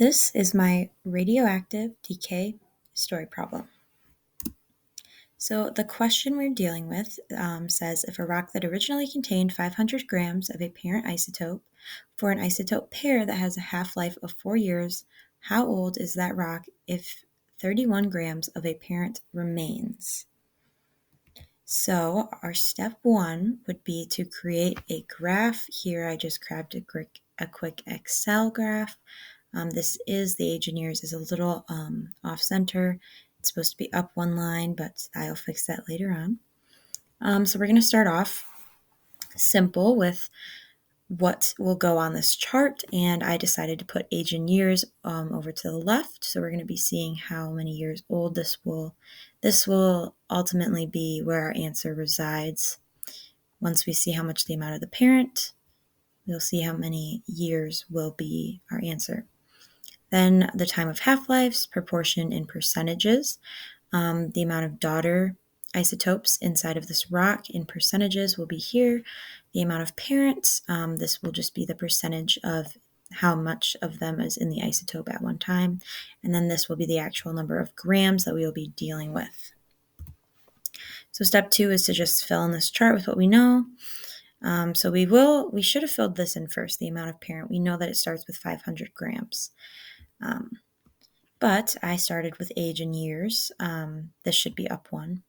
This is my radioactive decay story problem. So the question we're dealing with says if a rock that originally contained 500 grams of a parent isotope for an isotope pair that has a half-life of 4 years, how old is that rock if 31 grams of a parent remains? So our step one would be to create a graph. Here I just grabbed a quick Excel graph. This is the age in years is a little off-center. It's supposed to be up one line, but I'll fix that later on. So we're going to start off simple with what will go on this chart, and I decided to put age in years over to the left. So we're going to be seeing how many years old this will ultimately be where our answer resides. Once we see how much the amount of the parent, we'll see how many years will be our answer. Then the time of half-lives, proportion in percentages, the amount of daughter isotopes inside of this rock in percentages will be here. The amount of parents, this will just be the percentage of how much of them is in the isotope at one time. And then this will be the actual number of grams that we will be dealing with. So step 2 is to just fill in this chart with what we know. So we should have filled this in first, the amount of parent. We know that it starts with 500 grams. But I started with age in years. This should be up one.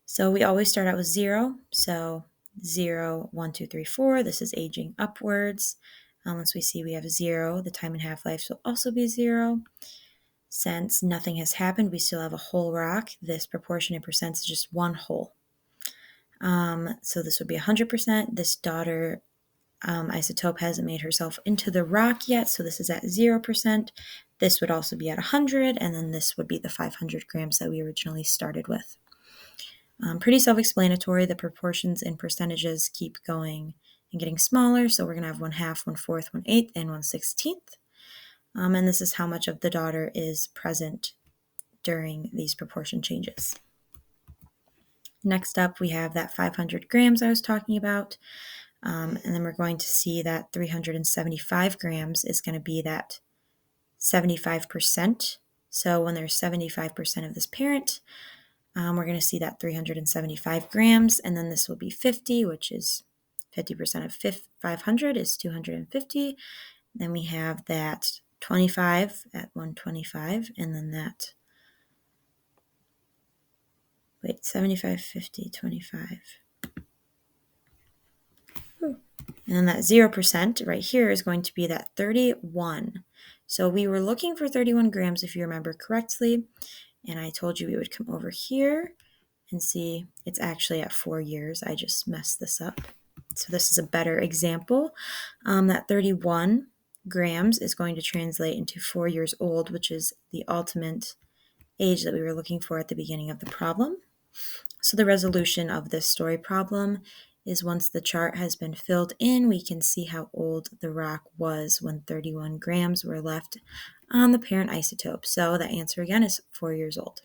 So we always start out with 0. So 0, 1, 2, 3, 4. This is aging upwards. Once we see we have 0, the time and half-life will also be 0. Since nothing has happened, we still have a whole rock. This proportion in percent is just one whole. So this would be 100%. This daughter isotope hasn't made herself into the rock yet, so this is at 0%. This would also be at 100, and then this would be the 500 grams that we originally started with. Pretty self-explanatory. The proportions in percentages keep going and getting smaller, so we're going to have 1/2, 1/4, 1/8, and 1/16. And this is how much of the daughter is present during these proportion changes. Next up, we have that 500 grams I was talking about. And then we're going to see that 375 grams is going to be that 75%. So when there's 75% of this parent, we're going to see that 375 grams, and then this will be 50, which is 50% of 500 is 250. Then we have that 25 at 125, and then that, 75, 50, 25. And then that 0% right here is going to be that 31. So we were looking for 31 grams, if you remember correctly. And I told you we would come over here and see it's actually at 4 years. I just messed this up. So this is a better example. That 31 grams is going to translate into 4 years old, which is the ultimate age that we were looking for at the beginning of the problem. So the resolution of this story problem is once the chart has been filled in, we can see how old the rock was when 31 grams were left on the parent isotope. So the answer again is 4 years old.